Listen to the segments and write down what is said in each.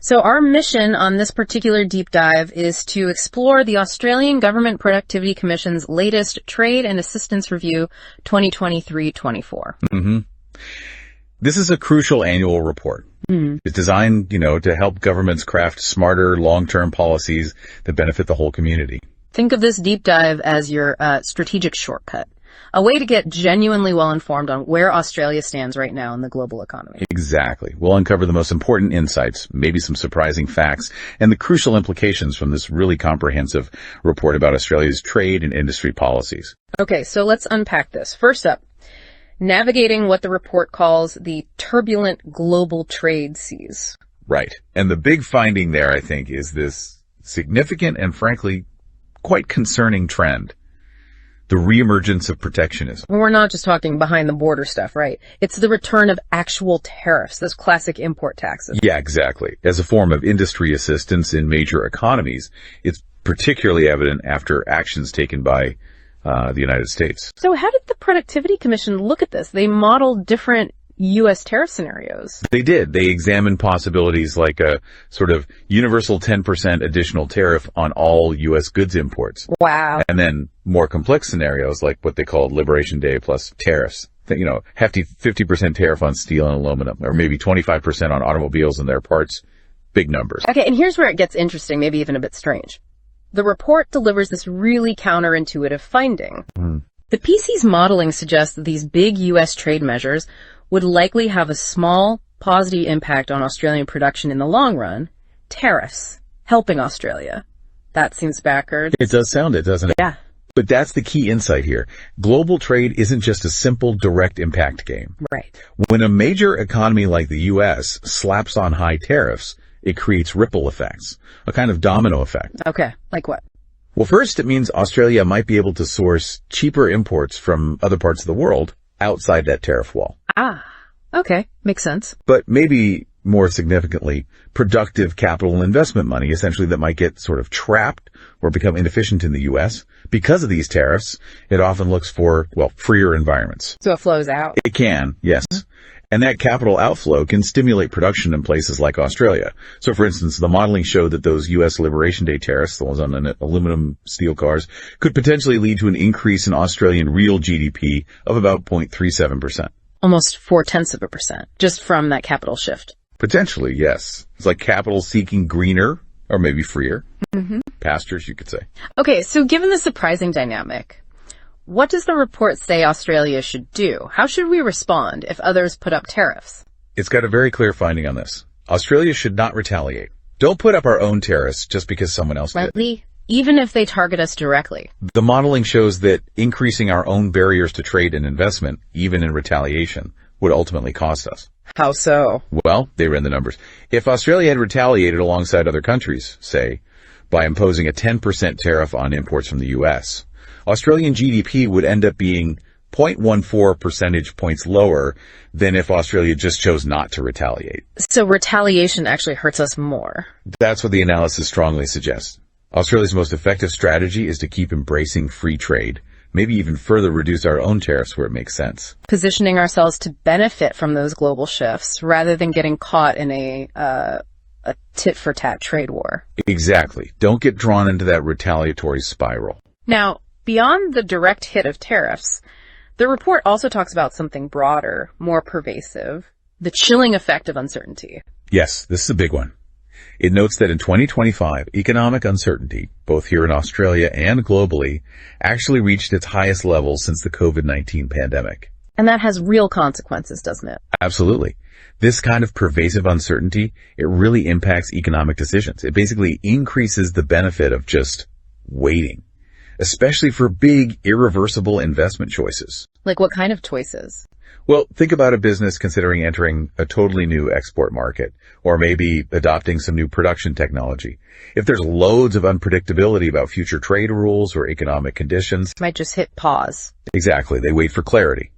So our mission on this particular deep dive is to explore the Australian Government Productivity Commission's latest Trade and Assistance Review 2023-24. Mm-hmm. This is a crucial annual report. It's designed, to help governments craft smarter long-term policies that benefit the whole community. Think of this deep dive as your strategic shortcut, a way to get genuinely well-informed on where Australia stands right now in the global economy. Exactly. We'll uncover the most important insights, maybe some surprising facts, and the crucial implications from this really comprehensive report about Australia's trade and industry policies. Okay, so let's unpack this. First up, navigating what the report calls the turbulent global trade seas. Right. And the big finding there, I think, is this significant and frankly quite concerning trend. The reemergence of protectionism. We're not just talking behind the border stuff, right? It's the return of actual tariffs, those classic import taxes. Yeah, exactly. As a form of industry assistance in major economies, it's particularly evident after actions taken by the United States. So how did the Productivity Commission look at this? They modeled different U.S. tariff scenarios. They did. They examined possibilities like a sort of universal 10% additional tariff on all U.S. goods imports. Wow. And then more complex scenarios like what they called Liberation Day plus tariffs. Hefty 50% tariff on steel and aluminum, or maybe 25% on automobiles and their parts. Big numbers. Okay, and here's where it gets interesting, maybe even a bit strange. The report delivers this really counterintuitive finding. The PC's modeling suggests that these big U.S. trade measures would likely have a small positive impact on Australian production in the long run. Tariffs helping Australia. That seems backwards. It does sound it, doesn't it? Yeah. But that's the key insight here. Global trade isn't just a simple direct impact game. Right. When a major economy like the U.S. slaps on high tariffs, it creates ripple effects, a kind of domino effect. Okay, like what? Well, first, it means Australia might be able to source cheaper imports from other parts of the world outside that tariff wall. Ah, okay, makes sense. But maybe more significantly, productive capital investment money, essentially, that might get sort of trapped or become inefficient in the U.S. Because of these tariffs, it often looks for, freer environments. So it flows out. It can, yes. And that capital outflow can stimulate production in places like Australia. So, for instance, the modeling showed that those U.S. Liberation Day tariffs, the ones on aluminum steel cars, could potentially lead to an increase in Australian real GDP of about 0.37%. Almost 0.4%, just from that capital shift. Potentially, yes. It's like capital seeking greener, or maybe freer, pastures, you could say. Okay, so given the surprising dynamic, what does the report say Australia should do? How should we respond if others put up tariffs? It's got a very clear finding on this. Australia should not retaliate. Don't put up our own tariffs just because someone else did. Even if they target us directly. The modeling shows that increasing our own barriers to trade and investment, even in retaliation, would ultimately cost us. How so? Well, they ran the numbers. If Australia had retaliated alongside other countries, say, by imposing a 10% tariff on imports from the U.S., Australian GDP would end up being 0.14 percentage points lower than if Australia just chose not to retaliate. So retaliation actually hurts us more. That's what the analysis strongly suggests. Australia's most effective strategy is to keep embracing free trade, maybe even further reduce our own tariffs where it makes sense. Positioning ourselves to benefit from those global shifts rather than getting caught in a tit-for-tat trade war. Exactly. Don't get drawn into that retaliatory spiral. Now, beyond the direct hit of tariffs, the report also talks about something broader, more pervasive, the chilling effect of uncertainty. Yes, this is a big one. It notes that in 2025, economic uncertainty, both here in Australia and globally, actually reached its highest level since the COVID-19 pandemic. And that has real consequences, doesn't it? Absolutely. This kind of pervasive uncertainty, it really impacts economic decisions. It basically increases the benefit of just waiting, especially for big, irreversible investment choices. Like what kind of choices? Well, think about a business considering entering a totally new export market, or maybe adopting some new production technology. If there's loads of unpredictability about future trade rules or economic conditions, might just hit pause. Exactly. They wait for clarity.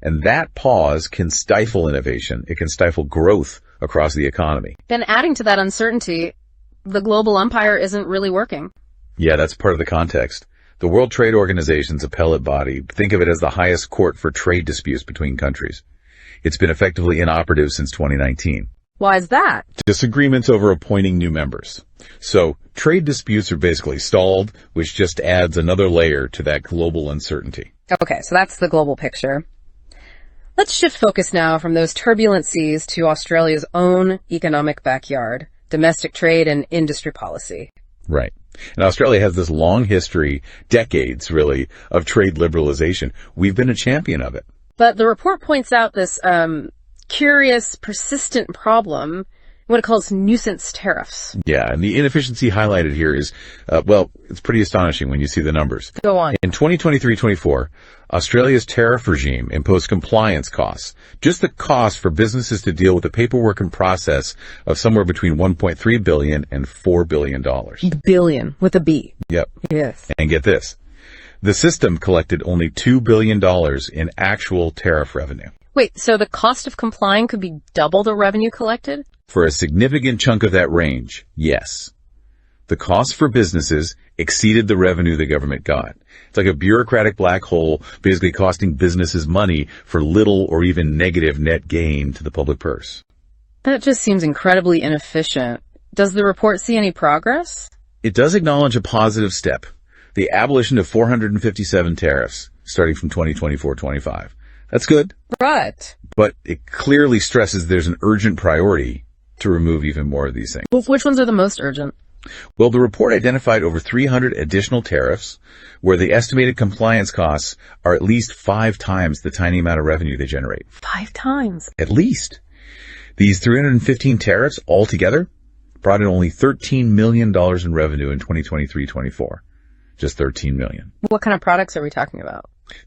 And that pause can stifle innovation. It can stifle growth across the economy. Then adding to that uncertainty, the global umpire isn't really working. Yeah, that's part of the context. The World Trade Organization's appellate body, think of it as the highest court for trade disputes between countries. It's been effectively inoperative since 2019. Why is that? Disagreements over appointing new members. So trade disputes are basically stalled, which just adds another layer to that global uncertainty. Okay, so that's the global picture. Let's shift focus now from those turbulent seas to Australia's own economic backyard, domestic trade and industry policy. Right. And Australia has this long history, decades really, of trade liberalization. We've been a champion of it. But the report points out this curious, persistent problem, what it calls nuisance tariffs. Yeah, and the inefficiency highlighted here is, it's pretty astonishing when you see the numbers. Go on. In 2023-24, Australia's tariff regime imposed compliance costs. Just the cost for businesses to deal with the paperwork and process of somewhere between $1.3 billion and $4 billion. Billion, with a B. Yep. Yes. And get this. The system collected only $2 billion in actual tariff revenue. Wait, so the cost of complying could be double the revenue collected? For a significant chunk of that range, yes. The cost for businesses exceeded the revenue the government got. It's like a bureaucratic black hole, basically costing businesses money for little or even negative net gain to the public purse. That just seems incredibly inefficient. Does the report see any progress? It does acknowledge a positive step. The abolition of 457 tariffs, starting from 2024-25. That's good. Right. But it clearly stresses there's an urgent priority to remove even more of these things. Well, which ones are the most urgent? Well, the report identified over 300 additional tariffs where the estimated compliance costs are at least 5 times the tiny amount of revenue they generate. 5 times? At least. These 315 tariffs altogether brought in only $13 million in revenue in 2023-24. Just $13 million. What kind of products are we talking about?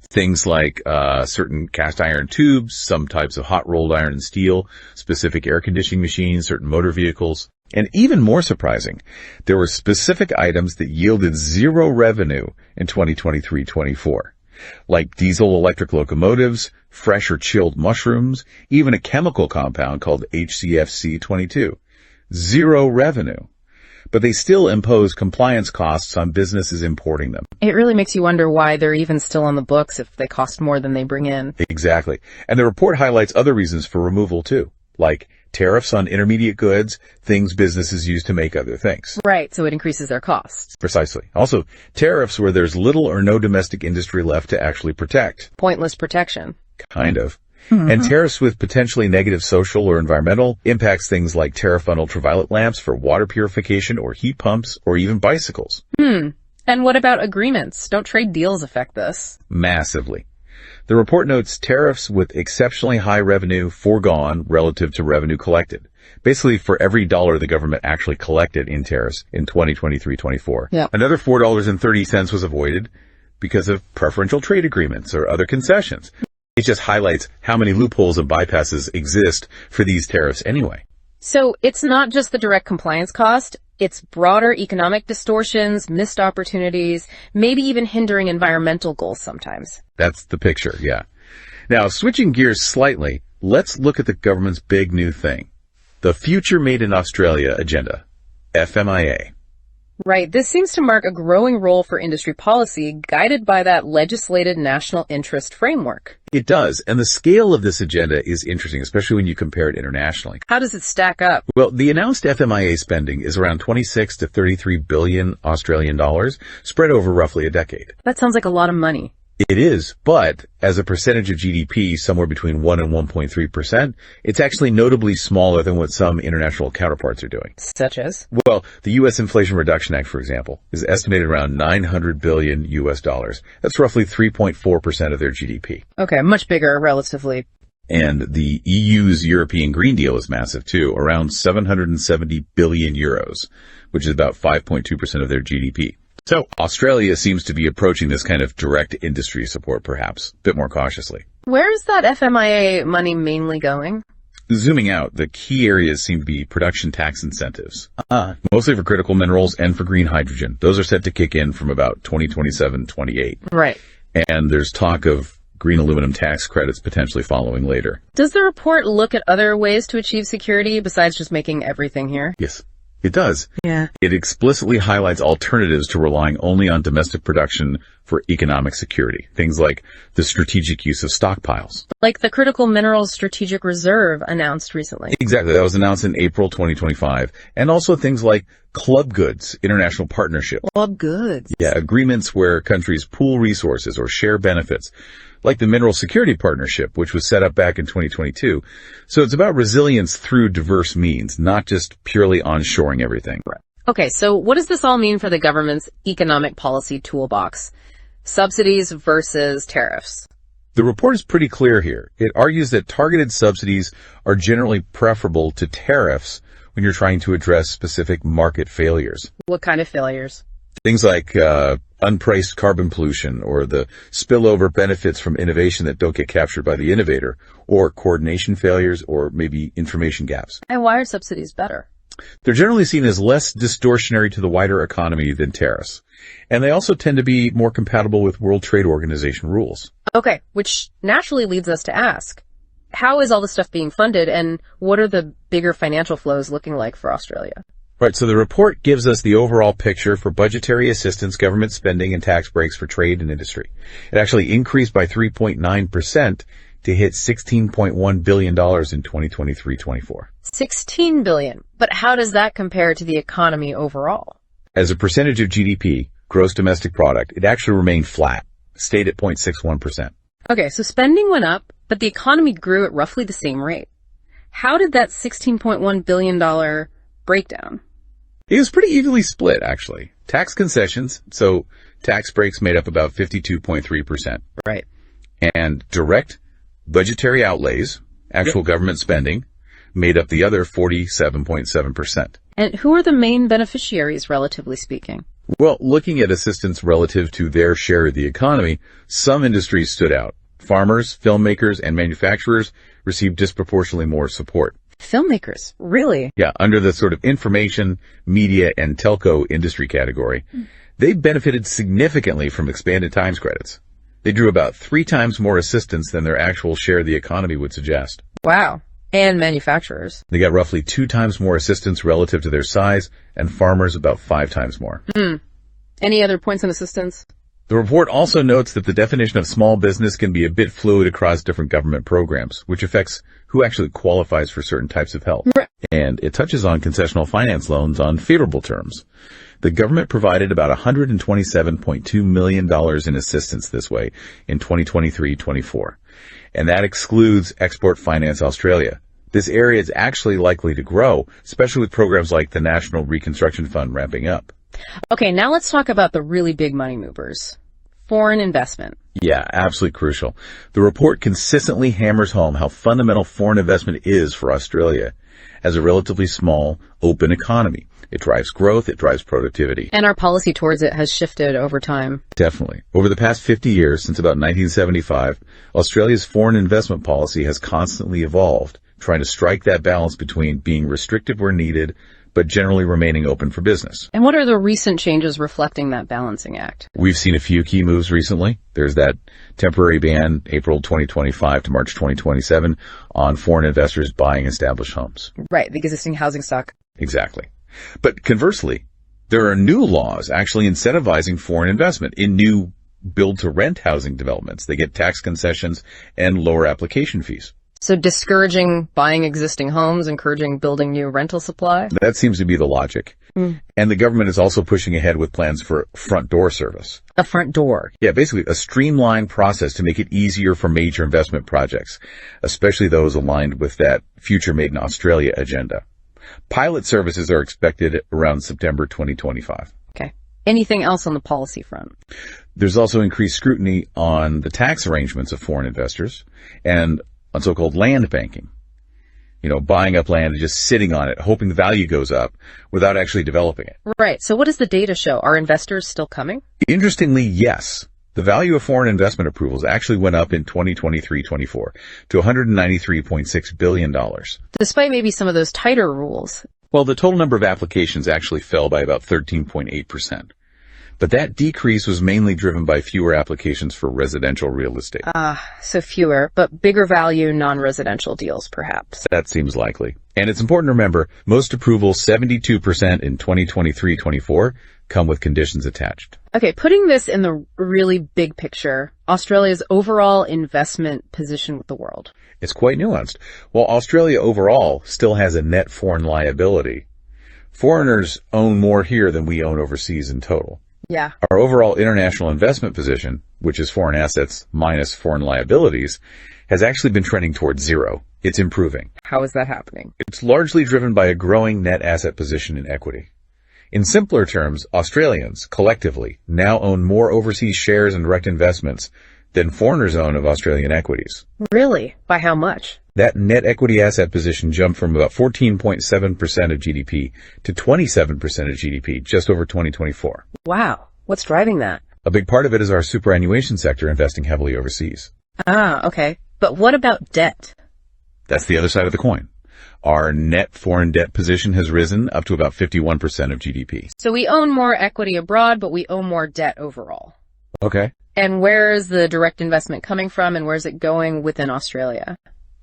Things like certain cast iron tubes, some types of hot rolled iron and steel, specific air conditioning machines, certain motor vehicles. And even more surprising, there were specific items that yielded zero revenue in 2023-24, like diesel electric locomotives, fresh or chilled mushrooms, even a chemical compound called HCFC-22. Zero revenue. But they still impose compliance costs on businesses importing them. It really makes you wonder why they're even still on the books if they cost more than they bring in. Exactly. And the report highlights other reasons for removal too, like tariffs on intermediate goods, things businesses use to make other things. Right, so it increases their costs. Precisely. Also, tariffs where there's little or no domestic industry left to actually protect. Pointless protection. Kind of. Mm-hmm. And tariffs with potentially negative social or environmental impacts, things like tariff on ultraviolet lamps for water purification or heat pumps or even bicycles. And what about agreements? Don't trade deals affect this? Massively. The report notes tariffs with exceptionally high revenue foregone relative to revenue collected. Basically, for every dollar the government actually collected in tariffs in 2023-24. Yep. Another $4.30 was avoided because of preferential trade agreements or other concessions. It just highlights how many loopholes and bypasses exist for these tariffs anyway. So it's not just the direct compliance cost, it's broader economic distortions, missed opportunities, maybe even hindering environmental goals sometimes. That's the picture, yeah. Now, switching gears slightly, let's look at the government's big new thing. The Future Made in Australia agenda, FMIA. Right. This seems to mark a growing role for industry policy guided by that legislated national interest framework. It does. And the scale of this agenda is interesting, especially when you compare it internationally. How does it stack up? Well, the announced FMIA spending is around 26 to 33 billion Australian dollars, spread over roughly a decade. That sounds like a lot of money. It is, but as a percentage of GDP, somewhere between 1 and 1.3%, it's actually notably smaller than what some international counterparts are doing. Such as? Well, the U.S. Inflation Reduction Act, for example, is estimated around $900 billion US dollars. That's roughly 3.4% of their GDP. Okay, much bigger relatively. And the EU's European Green Deal is massive too, around 770 billion euros, which is about 5.2% of their GDP. So Australia seems to be approaching this kind of direct industry support, perhaps, a bit more cautiously. Where is that FMIA money mainly going? Zooming out, the key areas seem to be production tax incentives, mostly for critical minerals and for green hydrogen. Those are set to kick in from about 2027-28. Right. And there's talk of green aluminum tax credits potentially following later. Does the report look at other ways to achieve security besides just making everything here? Yes. It does. Yeah. It explicitly highlights alternatives to relying only on domestic production for economic security. Things like the strategic use of stockpiles. Like the Critical Minerals Strategic Reserve announced recently. Exactly. That was announced in April 2025. And also things like club goods, international partnership. Club goods. Yeah, agreements where countries pool resources or share benefits, like the Mineral Security Partnership, which was set up back in 2022. So it's about resilience through diverse means, not just purely onshoring everything. Right. Okay, so what does this all mean for the government's economic policy toolbox? Subsidies versus tariffs. The report is pretty clear here. It argues that targeted subsidies are generally preferable to tariffs when you're trying to address specific market failures. What kind of failures? Things like unpriced carbon pollution, or the spillover benefits from innovation that don't get captured by the innovator, or coordination failures, or maybe information gaps. And why are subsidies better? They're generally seen as less distortionary to the wider economy than tariffs. And they also tend to be more compatible with World Trade Organization rules. Okay, which naturally leads us to ask, how is all this stuff being funded, and what are the bigger financial flows looking like for Australia? Right, so the report gives us the overall picture for budgetary assistance, government spending, and tax breaks for trade and industry. It actually increased by 3.9% to hit $16.1 billion in 2023-24. $16 billion. But how does that compare to the economy overall? As a percentage of GDP, gross domestic product, it actually remained flat, stayed at 0.61%. Okay, so spending went up, but the economy grew at roughly the same rate. How did that $16.1 billion breakdown? It was pretty evenly split, actually. Tax concessions, so tax breaks made up about 52.3%. Right. And direct budgetary outlays, actual government spending, made up the other 47.7%. And who are the main beneficiaries, relatively speaking? Well, looking at assistance relative to their share of the economy, some industries stood out. Farmers, filmmakers, and manufacturers received disproportionately more support. Filmmakers? Really? Yeah, under the sort of information, media, and telco industry category. They benefited significantly from expanded times credits. They drew about 3 times more assistance than their actual share of the economy would suggest. Wow. And manufacturers. They got roughly 2 times more assistance relative to their size, and farmers about 5 times more. Any other points on assistance? The report also notes that the definition of small business can be a bit fluid across different government programs, which affects who actually qualifies for certain types of help. Right. And it touches on concessional finance loans on favorable terms. The government provided about $127.2 million in assistance this way in 2023-24. And that excludes Export Finance Australia. This area is actually likely to grow, especially with programs like the National Reconstruction Fund ramping up. Okay, now let's talk about the really big money movers. Foreign investment. Yeah, absolutely crucial. The report consistently hammers home how fundamental foreign investment is for Australia. As a relatively small, open economy, it drives growth, it drives productivity. And our policy towards it has shifted over time. Definitely. Over the past 50 years, since about 1975, Australia's foreign investment policy has constantly evolved, trying to strike that balance between being restrictive where needed, but generally remaining open for business. And what are the recent changes reflecting that balancing act? We've seen a few key moves recently. There's that temporary ban, April 2025 to March 2027, on foreign investors buying established homes. Right, the existing housing stock. Exactly. But conversely, there are new laws actually incentivizing foreign investment in new build-to-rent housing developments. They get tax concessions and lower application fees. So discouraging buying existing homes, encouraging building new rental supply? That seems to be the logic. And the government is also pushing ahead with plans for front door service. A front door? Yeah, basically a streamlined process to make it easier for major investment projects, especially those aligned with that Future Made in Australia agenda. Pilot services are expected around September 2025. Okay. Anything else on the policy front? There's also increased scrutiny on the tax arrangements of foreign investors and on so-called land banking. You know, buying up land and just sitting on it, hoping the value goes up without actually developing it. Right. So what does the data show? Are investors still coming? Interestingly, yes. The value of foreign investment approvals actually went up in 2023-24 to $193.6 billion. Despite maybe some of those tighter rules. Well, the total number of applications actually fell by about 13.8%. But that decrease was mainly driven by fewer applications for residential real estate. So fewer, but bigger value non-residential deals, perhaps. That seems likely. And it's important to remember, most approvals, 72% in 2023-24, come with conditions attached. Okay, putting this in the really big picture, Australia's overall investment position with the world. It's quite nuanced. While Australia overall still has a net foreign liability, foreigners own more here than we own overseas in total. Yeah. Our overall international investment position, which is foreign assets minus foreign liabilities, has actually been trending towards zero. It's improving. How is that happening? It's largely driven by a growing net asset position in equity. In simpler terms, Australians, collectively, now own more overseas shares and direct investments than foreigners own of Australian equities. Really? By how much? That net equity asset position jumped from about 14.7% of GDP to 27% of GDP just over 2024. Wow. What's driving that? A big part of it is our superannuation sector investing heavily overseas. Okay. But what about debt? That's the other side of the coin. Our net foreign debt position has risen up to about 51% of GDP. So we own more equity abroad, but we own more debt overall. Okay. And where is the direct investment coming from, and where is it going within Australia?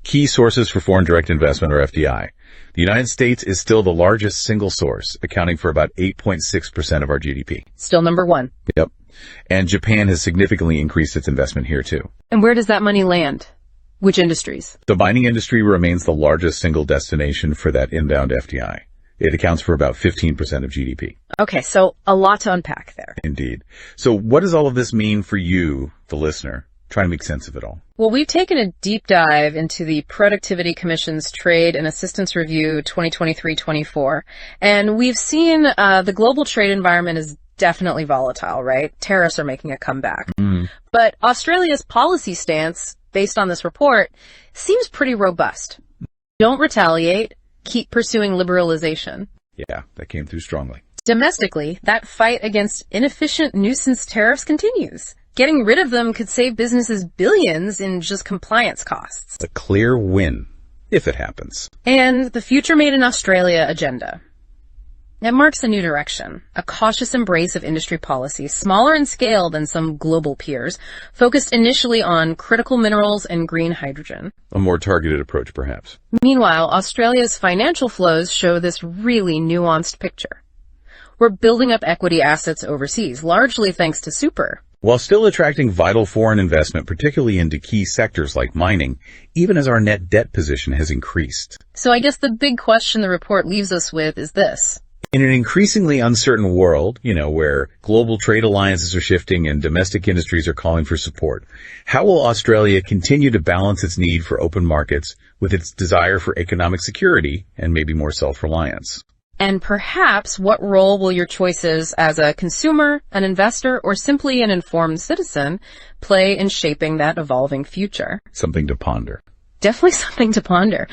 Key sources for foreign direct investment are FDI. The United States is still the largest single source, accounting for about 8.6% of our GDP. Still number one. Yep. And Japan has significantly increased its investment here too. And where does that money land? Which industries? The mining industry remains the largest single destination for that inbound FDI. It accounts for about 15% of GDP. Okay, so a lot to unpack there. Indeed. So what does all of this mean for you, the listener? Try to make sense of it all. Well, we've taken a deep dive into the Productivity Commission's Trade and Assistance Review 2023-24, and we've seen the global trade environment is definitely volatile, right? Tariffs are making a comeback. But Australia's policy stance, based on this report, seems pretty robust. Don't retaliate. Keep pursuing liberalization. Yeah, that came through strongly. Domestically, that fight against inefficient nuisance tariffs continues. Getting rid of them could save businesses billions in just compliance costs. A clear win, if it happens. And the Future Made in Australia agenda. It marks a new direction, a cautious embrace of industry policy, smaller in scale than some global peers, focused initially on critical minerals and green hydrogen. A more targeted approach, perhaps. Meanwhile, Australia's financial flows show this really nuanced picture. We're building up equity assets overseas, largely thanks to super. While still attracting vital foreign investment, particularly into key sectors like mining, even as our net debt position has increased. So I guess the big question the report leaves us with is this. In an increasingly uncertain world, where global trade alliances are shifting and domestic industries are calling for support, how will Australia continue to balance its need for open markets with its desire for economic security and maybe more self-reliance? And perhaps what role will your choices as a consumer, an investor, or simply an informed citizen play in shaping that evolving future? Something to ponder. Definitely something to ponder.